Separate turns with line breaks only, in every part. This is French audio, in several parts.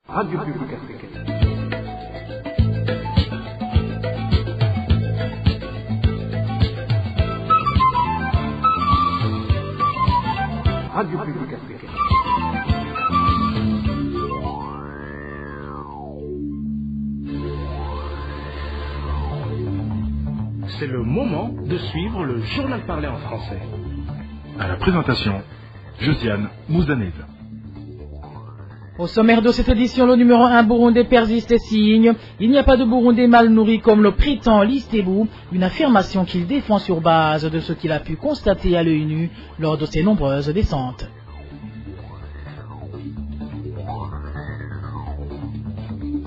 Radio Publique Africaine. Radio Publique Africaine.
C'est le moment de suivre le journal parlé en français.
À la présentation, Josiane Mouzanez.
Au sommaire de cette édition, le numéro 1 burundais persiste et signe. Il n'y a pas de Burundais mal nourris comme le prétend Listebou, une affirmation qu'il défend sur base de ce qu'il a pu constater à l'œil nu lors de ses nombreuses descentes.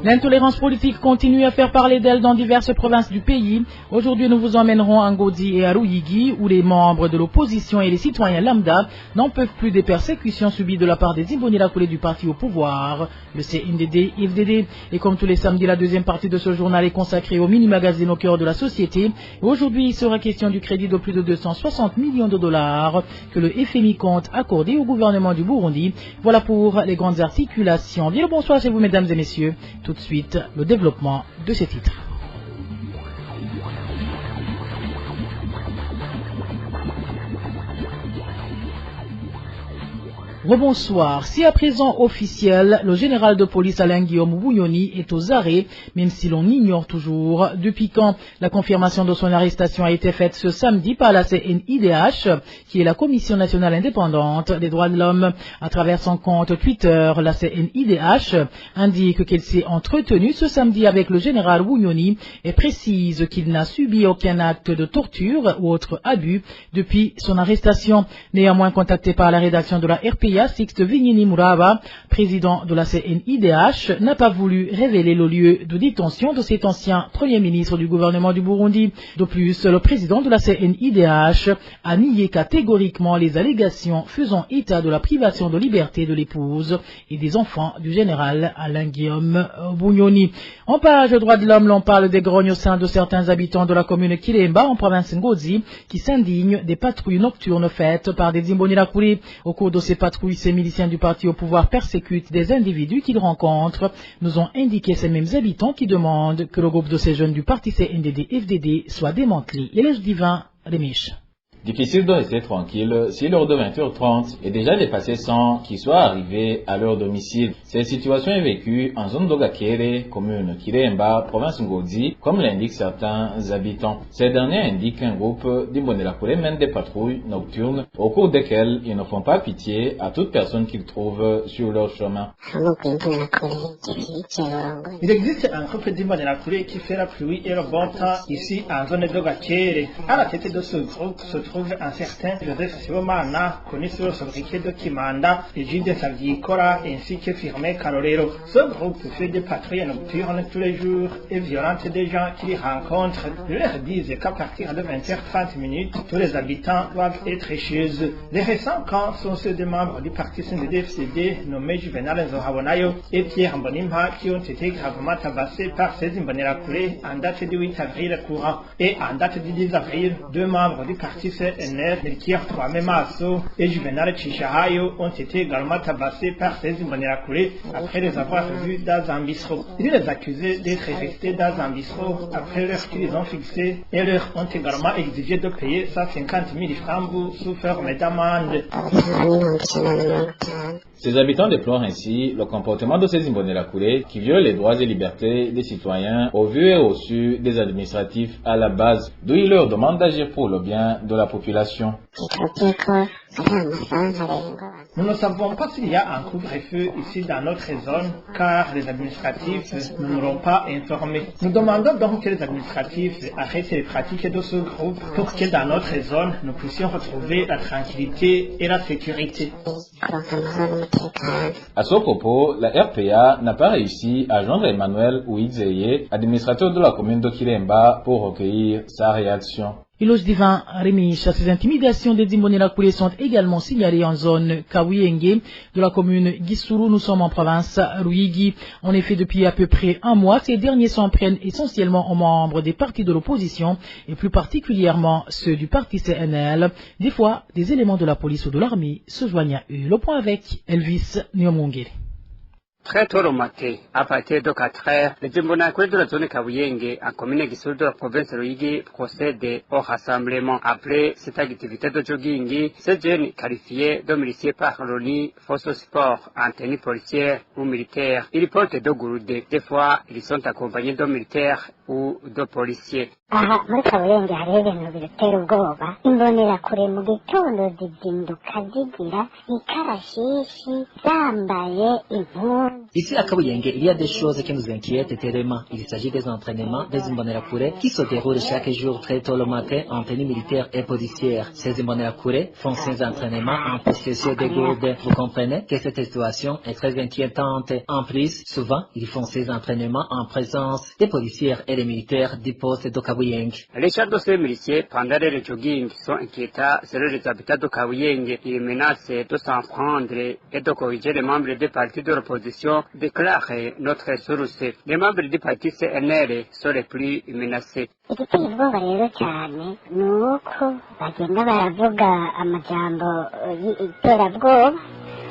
L'intolérance politique continue à faire parler d'elle dans diverses provinces du pays. Aujourd'hui, nous vous emmènerons à Ngodi et à Ruyigi, où les membres de l'opposition et les citoyens lambda n'en peuvent plus des persécutions subies de la part des Imbonerakure du parti au pouvoir, le CNDD-FDD. Et comme tous les samedis, la deuxième partie de ce journal est consacrée au mini-magazine au cœur de la société. Aujourd'hui, il sera question du crédit de plus de 260 millions de dollars que le FMI compte accorder au gouvernement du Burundi. Voilà pour les grandes articulations. Bien le bonsoir chez vous, mesdames et messieurs. Tout de suite, le développement de ces titres. Rebonsoir. Si à présent officiel, le général de police Alain Guillaume Bougnoni est aux arrêts, même si l'on ignore toujours depuis quand la confirmation de son arrestation a été faite ce samedi par la CNIDH, qui est la Commission nationale indépendante des droits de l'homme. À travers son compte Twitter, la CNIDH indique qu'elle s'est entretenue ce samedi avec le général Bougnoni et précise qu'il n'a subi aucun acte de torture ou autre abus depuis son arrestation. Néanmoins, contacté par la rédaction de la RPA, Sixte Vignini Muraba, président de la CNIDH, n'a pas voulu révéler le lieu de détention de cet ancien Premier ministre du gouvernement du Burundi. De plus, le président de la CNIDH a nié catégoriquement les allégations faisant état de la privation de liberté de l'épouse et des enfants du général Alain Guillaume Bougnoni. En page droits de l'homme, l'on parle des grognes au sein de certains habitants de la commune Kiremba en province Ngozi qui s'indignent des patrouilles nocturnes faites par des Imbonerakure. Au cours de ces patrouilles, ces miliciens du parti au pouvoir persécutent des individus qu'ils rencontrent, nous ont indiqué ces mêmes habitants qui demandent que le groupe de ces jeunes du parti CNDD-FDD soit démantelé. Et l'âge divin, Rémiche.
Difficile de rester tranquille si l'heure de 20h30 est déjà dépassée sans qu'ils soient arrivés à leur domicile. Cette situation est vécue en zone d'Ogakere, commune Kiremba, province Ngozi, comme l'indiquent certains habitants. Ces derniers indiquent qu'un groupe d'Imbonerakure mène des patrouilles nocturnes au cours desquelles ils ne font pas pitié à toute personne qu'ils trouvent sur leur chemin.
Il existe un groupe d'Imbonerakure qui fait la pluie et le bon temps ici en zone d'Ogakere. À la tête de ce groupe se trouve un certain Joseph Sibomana, connu sur le sobriquet de Kimanda, et Gilles Savyikora, ainsi que Firmé Kalorero. Ce groupe fait des patrouilles nocturnes tous les jours et violentent des gens qui les rencontrent. Ils leur disent qu'à partir de 20h30, tous les habitants doivent être chez eux. Les récents camps sont ceux des membres du parti CNDD-FDD, nommés Juvenal Nzohabonayo et Pierre Mbonimpa, qui ont été gravement tabassés par ces Imbonerakure en date du 8 avril courant. Et en date du 10 avril, deux membres du parti CNR, Melchior Twamemaso et Juvenal Chichahayo ont été également tabassés par ces Imbonerakure après les avoir vus dans un bistrot. Ils les accusaient d'être restés dans un bistrot après l'heure qu'ils ont fixée et leur ont également exigé de payer 150 000 francs sous forme d'amende.
Ces habitants déplorent ainsi le comportement de ces Imbonerakure qui violent les droits et libertés des citoyens au vu et au su des administratifs à la base, d'où ils leur demandent d'agir pour le bien de la population.
Nous ne savons pas s'il y a un couvre-feu ici dans notre zone, car les administratifs ne nous l'ont pas informés. Nous demandons donc que les administratifs arrêtent les pratiques de ce groupe pour que dans notre zone, nous puissions retrouver la tranquillité et la sécurité.
À ce propos, la RPA n'a pas réussi à joindre Emmanuel Ouizeye, administrateur de la commune de Kiremba, pour recueillir sa réaction.
Illoge divin Rémiche, ces intimidations des Imbonerakure sont également signalées en zone Kawiyenge de la commune Gisuru. Nous sommes en province Ruyigi. En effet, depuis à peu près un mois, ces derniers s'en prennent essentiellement aux membres des partis de l'opposition et plus particulièrement ceux du parti CNL. Des fois, des éléments de la police ou de l'armée se joignent à eux. Le point avec Elvis Nyomongere.
très tôt le matin, à partir de 4 heures, les Imbonerakure de la zone Kabuyenge, en commune Gisuru de la province de Ruyigi, procèdent au rassemblement. Après cette activité de jogging, ces jeunes qualifiés de miliciens par l'ONU, force sport, en tenue policière ou militaire, ils portent de gourdes. Des fois, ils sont accompagnés de militaires ou de policiers.
Aha muri Kabuyenge hariho ibintu bitera ubwoba. Imbonerakure mu gitondo zizinduka zigira ikarashishi zambaye impuzu.
Ici à Kabuyenge, il y a des choses qui nous inquiètent tellement. Il s'agit des entraînements des Imbonerakure qui se déroulent chaque jour très tôt le matin en tenue militaire et policière. Ces Imbonerakure font ces entraînements en possession des gourdes. Vous comprenez que cette situation est très inquiétante. En plus, souvent, ils font ces entraînements en présence des policiers et des militaires du poste de Kabuyenge.
Les chars de ces miliciens, pendant le jogging, sont inquiétants selon les habitants de Kabuyenge. Ils menacent de s'en prendre et de corriger les membres des partis de l'opposition, déclarent notre source. Les membres du parti CNL sont les plus menacés.
Igiteye ubwoba rero cyane ni uko bagenda baravuga amajambo y'iterabwoba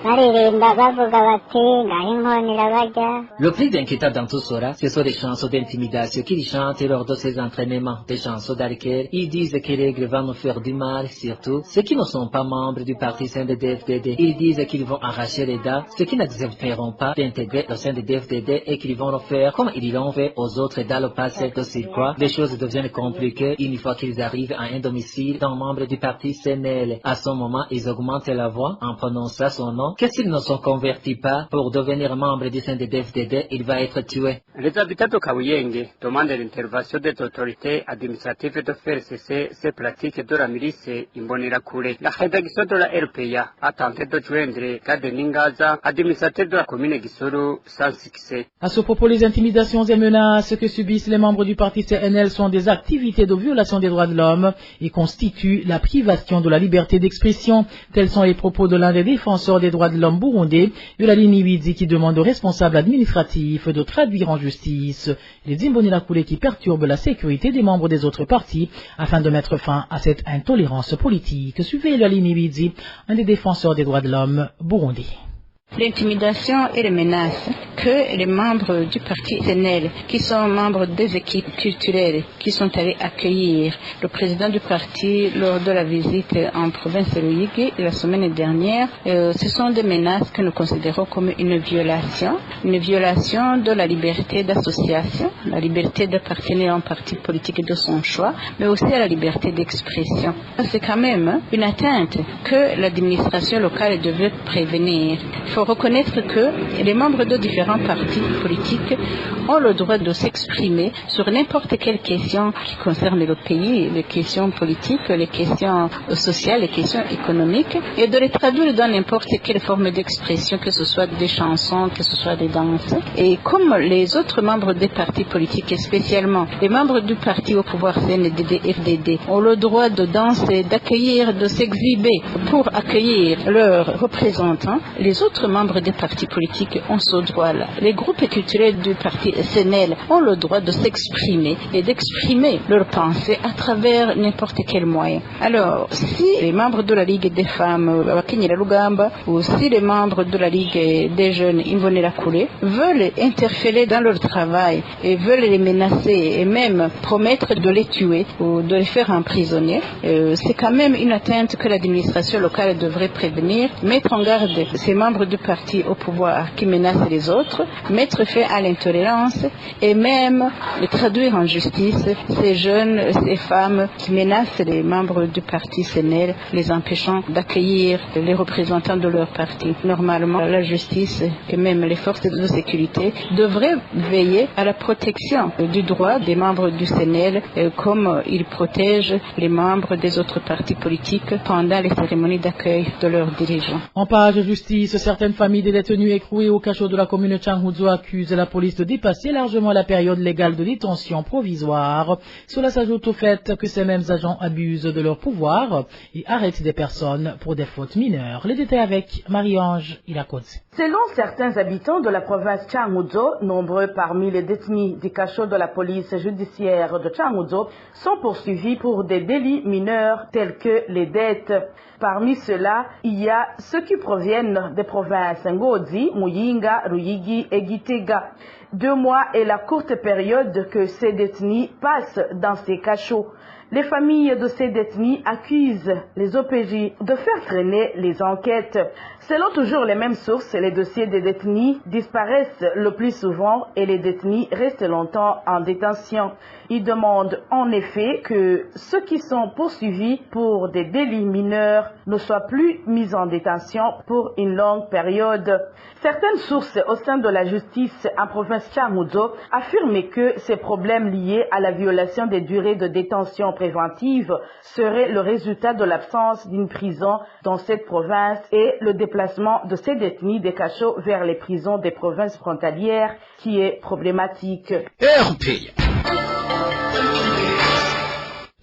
bareremba bavuga bati ngaho inkoni irabajya.
Le plus inquiétant dans tout cela, ce sont les chansons d'intimidation qu'ils chantent lors de ces entraînements. Des chansons dans lesquelles ils disent que les règles vont nous faire du mal, surtout ceux qui ne sont pas membres du parti CNDD-FDD. Ils disent qu'ils vont arracher les dents, ceux qui n'accepteront pas d'intégrer le CNDD-FDD et qu'ils vont le faire comme ils l'ont fait aux autres dans le passé. De surcroît, les choses deviennent compliquées une fois qu'ils arrivent à un domicile d'un membre du parti CNL. À ce moment, ils augmentent la voix en prononçant son nom, que s'ils ne sont convertis pas pour devenir membres du CNDD-FDD, il va être tué.
Les habitants de Kabuyenge demandent l'intervention des autorités administratives de faire cesser ces pratiques de la milice Imbonerakure. La rédaction de la RPA a tenté de joindre Kadeningaza, administrateur de la commune Gisuru, sans succès.
À ce propos, les intimidations et menaces que subissent les membres du parti CNL sont des activités de violation des droits de l'homme et constituent la privation de la liberté d'expression. Tels sont les propos de l'un des défenseurs des droits de l'homme burundais, Yolalini Widzi, qui demande aux responsables administratifs de traduire en justice les Imbonerakure qui perturbent la sécurité des membres des autres partis afin de mettre fin à cette intolérance politique. Suivez Yolalini Widzi, un des défenseurs des droits de l'homme burundais.
L'intimidation et les menaces que les membres du parti CNL, qui sont membres des équipes culturelles, qui sont allés accueillir le président du parti lors de la visite en province de Ruyigi la semaine dernière, ce sont des menaces que nous considérons comme une violation de la liberté d'association, la liberté d'appartenir à un parti politique de son choix, mais aussi à la liberté d'expression. C'est quand même une atteinte que l'administration locale devait prévenir. Il faut reconnaître que les membres de différents partis politiques ont le droit de s'exprimer sur n'importe quelle question qui concerne le pays, les questions politiques, les questions sociales, les questions économiques, et de les traduire dans n'importe quelle forme d'expression, que ce soit des chansons, que ce soit des danses. Et comme les autres membres des partis politiques, et spécialement les membres du parti au pouvoir CNDD-FDD, ont le droit de danser, d'accueillir, de s'exhiber pour accueillir leurs représentants, les autres membres des partis politiques ont ce droit-là. Les groupes culturels du parti CNL ont le droit de s'exprimer et d'exprimer leurs pensées à travers n'importe quel moyen. Alors, si les membres de la Ligue des femmes Abakenyera Rugamba ou si les membres de la Ligue des jeunes Imbonerakure veulent interférer dans leur travail et veulent les menacer et même promettre de les tuer ou de les faire emprisonner, c'est quand même une atteinte que l'administration locale devrait prévenir, mettre en garde ces membres du parti au pouvoir qui menacent les autres, mettre fin à l'intolérance et même les traduire en justice ces jeunes, ces femmes qui menacent les membres du parti CNL, les empêchant d'accueillir les représentants de leur parti. Normalement, la justice et même les forces de sécurité devraient veiller à la protection du droit des membres du CNL comme ils protègent les membres des autres partis politiques pendant les cérémonies d'accueil de leurs dirigeants.
En page de justice, certaines familles des détenus écroués au cachot de la commune Changuzo accusent la police de dépasser largement la période légale de détention provisoire. Cela s'ajoute au fait que ces mêmes agents abusent de leur pouvoir et arrêtent des personnes pour des fautes mineures. Les détails avec Marie-Ange Ilakoze.
Selon certains habitants de la province Changuzo, nombreux parmi les détenus du cachot de la police judiciaire de Changuzo sont poursuivis pour des délits mineurs tels que les dettes. Parmi ceux-là, il y a ceux qui proviennent des provinces provinces Ngozi, Muyinga, Ruyigi et Gitega. 2 mois est la courte période que ces détenus passent dans ces cachots. Les familles de ces détenus accusent les OPJ de faire traîner les enquêtes. Selon toujours les mêmes sources, les dossiers des détenus disparaissent le plus souvent et les détenus restent longtemps en détention. Ils demandent en effet que ceux qui sont poursuivis pour des délits mineurs ne soient plus mis en détention pour une longue période. Certaines sources au sein de la justice en province Changuzo affirment que ces problèmes liés à la violation des durées de détention préventive seraient le résultat de l'absence d'une prison dans cette province et le déplacement de ces détenus des cachots vers les prisons des provinces frontalières qui est problématique.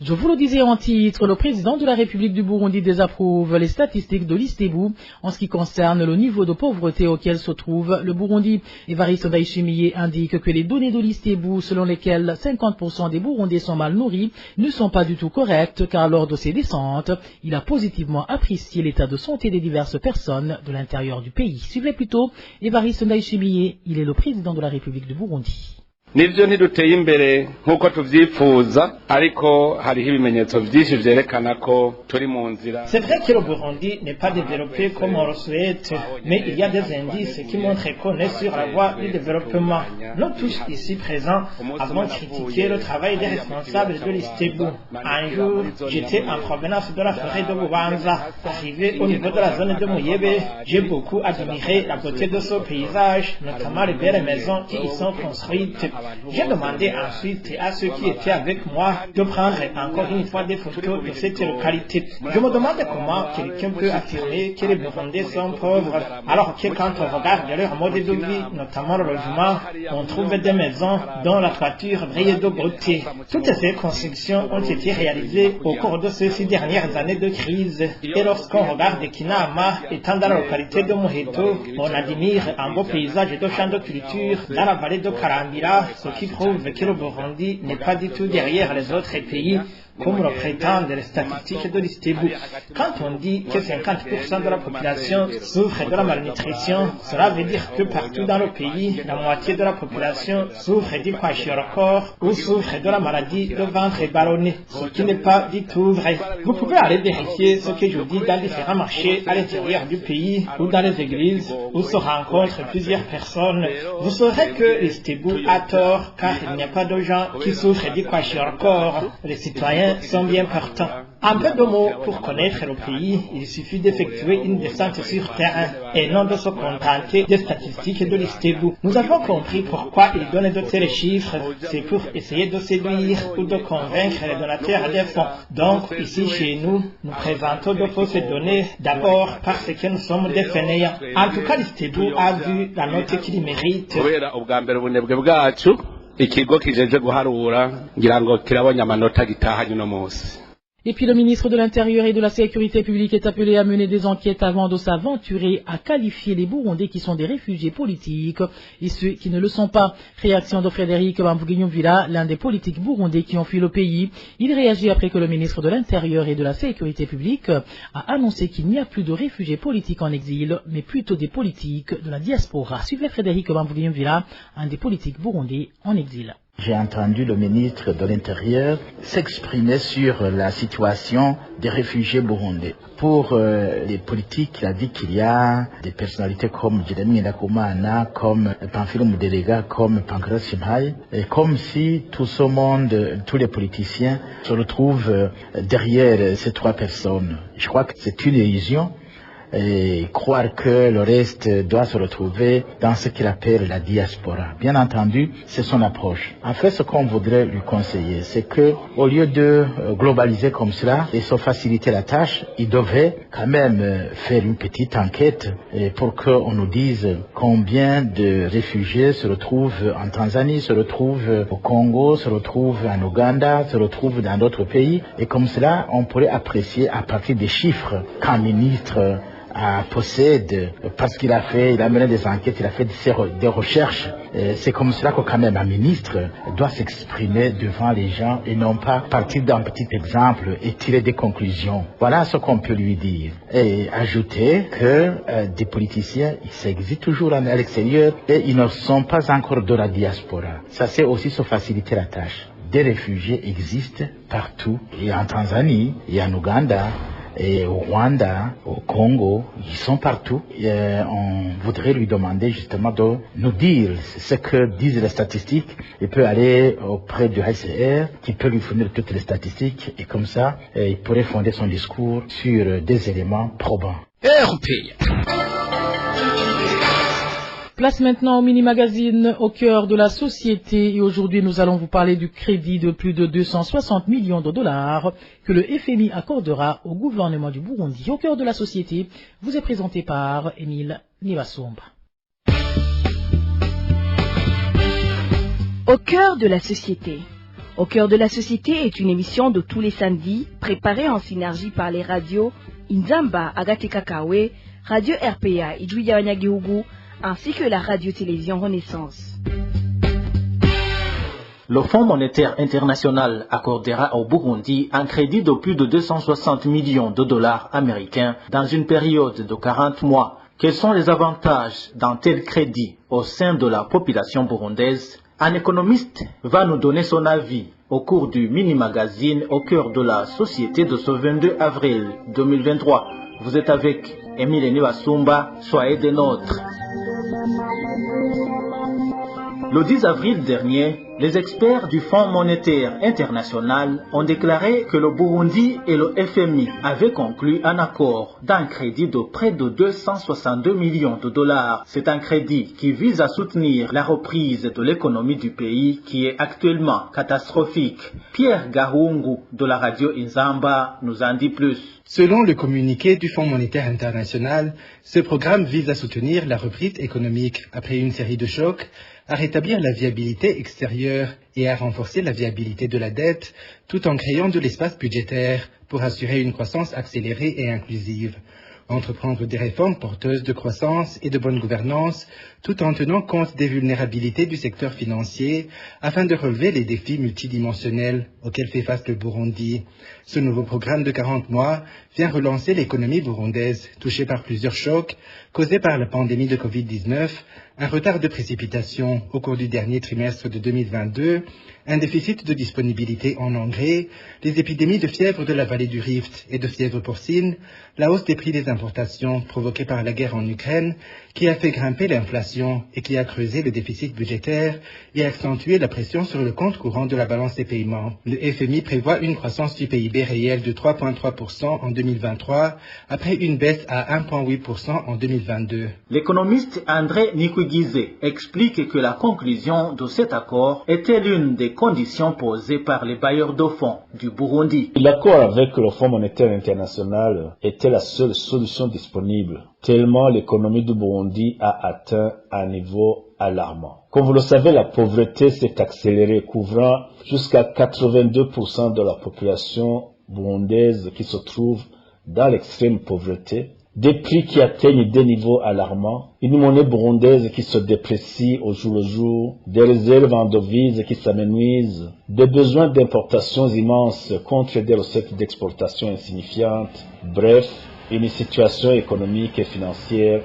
Je vous le disais en titre, le président de la République du Burundi désapprouve les statistiques de l'Istebu en ce qui concerne le niveau de pauvreté auquel se trouve le Burundi. Evariste Ndayishimiye indique que les données de l'Istebu selon lesquelles 50% des Burundais sont mal nourris ne sont pas du tout correctes car lors de ces descentes, il a positivement apprécié l'état de santé des diverses personnes de l'intérieur du pays. Suivez plutôt Evariste Ndayishimiye, il est le président de la République du Burundi.
Nivyo ntiduteye imbere nkuko tuvyifuza ariko hariho ibimenyetso vyinshi vyerekana ko turi mu nzira.
C'est vrai que le Burundi n'est pas développé comme on le souhaite, mais il y a des indices qui montrent qu'on est sur la voie du développement. Nous tous ici présents avons critiqué le travail des responsables de l'Istebu. Un jour, j'étais en provenance de la forêt de Bubanza. Arrivé au niveau de la zone de Muyebe, j'ai beaucoup admiré la beauté de ce paysage, notamment les belles maisons qui y sont construites. J'ai demandé ensuite à ceux qui étaient avec moi de prendre encore une fois des photos de cette localité. Je me demande comment quelqu'un peut affirmer que les Burundais sont pauvres, alors que quand on regarde leur mode de vie, notamment le logement, on trouve des maisons dont la toiture brille de beauté. Toutes ces constructions ont été réalisées au cours de ces 6 dernières années de crise. Et lorsqu'on regarde Kinama étant dans la localité de Muheto, on admire un beau paysage de champs de culture dans la vallée de Karambira, ce qui prouve que le Burundi n'est pas du tout derrière les autres pays, comme le prétendent les statistiques de l'Istebu. Quand on dit que 50% de la population souffre de la malnutrition, cela veut dire que partout dans le pays, la moitié de la population souffre du kwashiorkor ou souffre de la maladie de ventre ballonné, ce qui n'est pas du tout vrai. Vous pouvez aller vérifier ce que je dis dans différents marchés à l'intérieur du pays ou dans les églises où se rencontrent plusieurs personnes. Vous saurez que l'Istebu a tort car il n'y a pas de gens qui souffrent du kwashiorkor. Les citoyens sont bien partants. Un peu de mots pour connaître le pays, il suffit d'effectuer une descente sur terrain et non de se contenter des statistiques de l'Istebu. Nous avons compris pourquoi ils donnent de tels chiffres, c'est pour essayer de séduire ou de convaincre les donateurs des fonds. Donc ici chez nous, nous présentons de fausses données d'abord parce que nous sommes des fainéants. En tout cas l'Istebu a vu la note qu'il mérite.
Ikigo kijeje guharura ngira ngo kirabonye amanota gitahanye uno munsi.
Et puis le ministre de l'Intérieur et de la Sécurité publique est appelé à mener des enquêtes avant de s'aventurer à qualifier les Burundais qui sont des réfugiés politiques et ceux qui ne le sont pas. Réaction de Frédéric Bamvuginyumvila, l'un des politiques burundais qui ont fui le pays. Il réagit après que le ministre de l'Intérieur et de la Sécurité publique a annoncé qu'il n'y a plus de réfugiés politiques en exil, mais plutôt des politiques de la diaspora. Suivez Frédéric Bamvuginyumvila, un des politiques burundais en exil.
J'ai entendu le ministre de l'Intérieur s'exprimer sur la situation des réfugiés burundais. Pour les politiques, il a dit qu'il y a des personnalités comme Jeremy Ndakumana, comme Pamphile Mudelega, comme Pancras Chimhay, et comme si tout ce monde, tous les politiciens se retrouvent derrière ces 3 personnes. Je crois que c'est une illusion. Et croire que le reste doit se retrouver dans ce qu'il appelle la diaspora. Bien entendu, c'est son approche. En fait, ce qu'on voudrait lui conseiller, c'est que, au lieu de globaliser comme cela et se faciliter la tâche, il devait quand même faire une petite enquête pour qu'on nous dise combien de réfugiés se retrouvent en Tanzanie, se retrouvent au Congo, se retrouvent en Ouganda, se retrouvent dans d'autres pays. Et comme cela, on pourrait apprécier à partir des chiffres qu'un ministre possède, parce qu'il a mené des enquêtes, il a fait des recherches C'est comme cela que quand même un ministre doit s'exprimer devant les gens et non pas partir d'un petit exemple et tirer des conclusions. Voilà ce qu'on peut lui dire. Et ajouter que des politiciens, ils s'exilent toujours à l'extérieur et ils ne sont pas encore de la diaspora. Ça, c'est aussi se faciliter la tâche. Des réfugiés existent partout, et en Tanzanie, et en Ouganda, et au Rwanda, au Congo, ils sont partout. Et on voudrait lui demander justement de nous dire ce que disent les statistiques. Il peut aller auprès du HCR qui peut lui fournir toutes les statistiques et comme ça, il pourrait fonder son discours sur des éléments probants.
Place maintenant au mini-magazine au cœur de la société et aujourd'hui nous allons vous parler du crédit de plus de 260 millions de dollars que le FMI accordera au gouvernement du Burundi. Au cœur de la société vous est présenté par Émile Nivasomba.
Au cœur de la société. Au cœur de la société est une émission de tous les samedis préparée en synergie par les radios Inzamba Agatekakawe, Radio RPA Idouya Wanyagihugu, ainsi que la radio-télévision Renaissance.
Le Fonds monétaire international accordera au Burundi un crédit de plus de 260 millions de dollars américains dans une période de 40 mois. Quels sont les avantages d'un tel crédit au sein de la population burundaise? Un économiste va nous donner son avis au cours du mini-magazine au cœur de la société de ce 22 avril 2023. Vous êtes avec Émile Nivasomba, soyez des nôtres. Le 10 avril dernier, les experts du Fonds monétaire international ont déclaré que le Burundi et le FMI avaient conclu un accord d'un crédit de près de 262 millions de dollars. C'est un crédit qui vise à soutenir la reprise de l'économie du pays qui est actuellement catastrophique. Pierre Gahungu de la radio Inzamba nous en dit plus.
Selon le communiqué du Fonds monétaire international, ce programme vise à soutenir la reprise économique après une série de chocs, à rétablir la viabilité extérieure et à renforcer la viabilité de la dette, tout en créant de l'espace budgétaire pour assurer une croissance accélérée et inclusive. Entreprendre des réformes porteuses de croissance et de bonne gouvernance, tout en tenant compte des vulnérabilités du secteur financier, afin de relever les défis multidimensionnels auxquels fait face le Burundi. Ce nouveau programme de 40 mois vient relancer l'économie burundaise, touchée par plusieurs chocs, causés par la pandémie de Covid-19, un retard de précipitation au cours du dernier trimestre de 2022, un déficit de disponibilité en engrais, les épidémies de fièvre de la vallée du Rift et de fièvre porcine, la hausse des prix des importations provoquée par la guerre en Ukraine, qui a fait grimper l'inflation et qui a creusé le déficit budgétaire et accentué la pression sur le compte courant de la balance des paiements. Le FMI prévoit une croissance du PIB réel de 3,3% en 2023, après une baisse à 1,8% en 2022.
L'économiste André Nikwigise explique que la conclusion de cet accord était l'une des conditions posées par les bailleurs de fonds du Burundi.
L'accord avec le Fonds monétaire international était la seule solution disponible, tellement l'économie du Burundi a atteint un niveau alarmant. Comme vous le savez, la pauvreté s'est accélérée, couvrant jusqu'à 82% de la population burundaise qui se trouve dans l'extrême pauvreté, des prix qui atteignent des niveaux alarmants, une monnaie burundaise qui se déprécie au jour le jour, des réserves en devises qui s'amenuisent, des besoins d'importations immenses contre des recettes d'exportation insignifiantes, bref, une situation économique et financière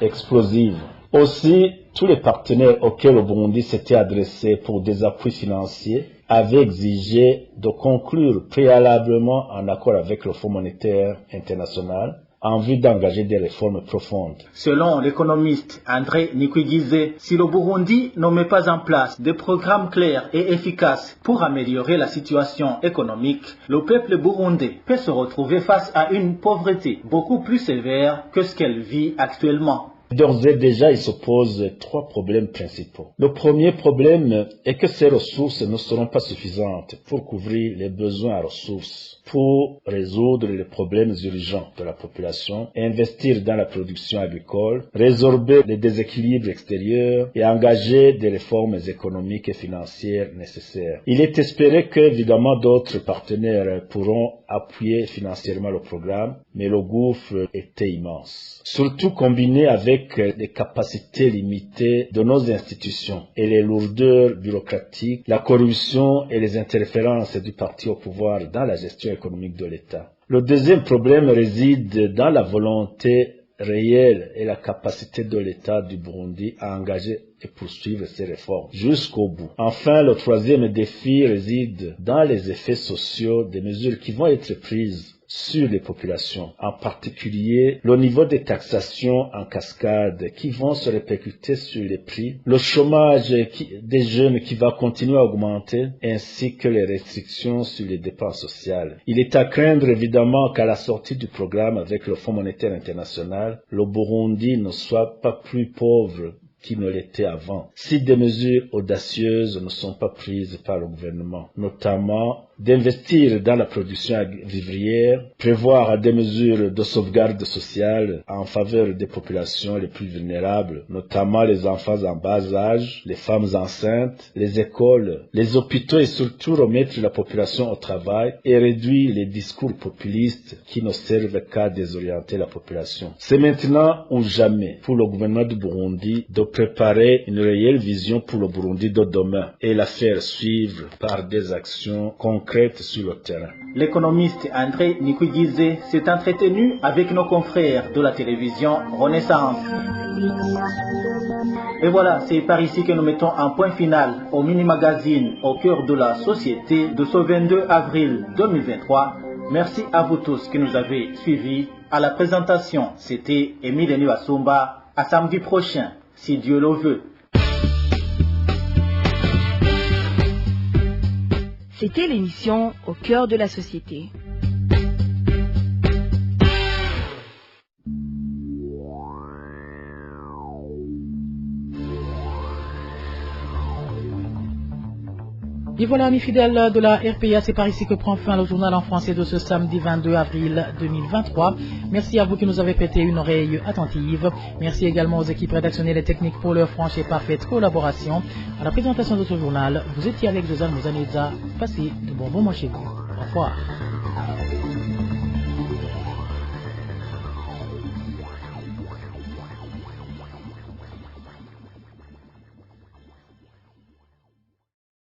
explosive. Aussi, tous les partenaires auxquels le Burundi s'était adressé pour des appuis financiers avaient exigé de conclure préalablement un accord avec le Fonds monétaire international en vue d'engager des réformes profondes.
Selon l'économiste André Nikwigise, si le Burundi ne met pas en place des programmes clairs et efficaces pour améliorer la situation économique, le peuple burundais peut se retrouver face à une pauvreté beaucoup plus sévère que ce qu'elle vit actuellement.
D'ores et déjà, il se pose trois problèmes principaux. Le premier problème est que ces ressources ne seront pas suffisantes pour couvrir les besoins en ressources, pour résoudre les problèmes urgents de la population, investir dans la production agricole, résorber les déséquilibres extérieurs et engager des réformes économiques et financières nécessaires. Il est espéré que, évidemment, d'autres partenaires pourront appuyer financièrement le programme, mais le gouffre était immense. Surtout combiné avec avec les capacités limitées de nos institutions et les lourdeurs bureaucratiques, la corruption et les interférences du parti au pouvoir dans la gestion économique de l'État. Le deuxième problème réside dans la volonté réelle et la capacité de l'État du Burundi à engager et poursuivre ces réformes jusqu'au bout. Enfin, le troisième défi réside dans les effets sociaux des mesures qui vont être prises sur les populations, en particulier le niveau de taxation en cascade qui vont se répercuter sur les prix, le chômage des jeunes qui va continuer à augmenter, ainsi que les restrictions sur les dépenses sociales. Il est à craindre évidemment qu'à la sortie du programme avec le Fonds monétaire international, le Burundi ne soit pas plus pauvre qui ne l'était avant, si des mesures audacieuses ne sont pas prises par le gouvernement, notamment d'investir dans la production vivrière, prévoir des mesures de sauvegarde sociale en faveur des populations les plus vulnérables, notamment les enfants en bas âge, les femmes enceintes, les écoles, les hôpitaux et surtout remettre la population au travail et réduire les discours populistes qui ne servent qu'à désorienter la population. C'est maintenant ou jamais pour le gouvernement du Burundi de préparer une réelle vision pour le Burundi de demain et la faire suivre par des actions concrètes sur le terrain.
L'économiste André Nikwigize s'est entretenu avec nos confrères de la télévision Renaissance. Et voilà, c'est par ici que nous mettons un point final au mini-magazine au cœur de la société de ce 22 avril 2023. Merci à vous tous qui nous avez suivis. À la présentation, c'était Émile Niwasumba. À samedi prochain, si Dieu le veut.
C'était l'émission Au cœur de la société.
Et voilà, amis fidèles de la RPA, c'est par ici que prend fin le journal en français de ce samedi 22 avril 2023. Merci à vous qui nous avez prêté une oreille attentive. Merci également aux équipes rédactionnelles et techniques pour leur franche et parfaite collaboration. À la présentation de ce journal, vous étiez avec Josiane Mouzaneza. Passez de bons moments chez vous. Au revoir.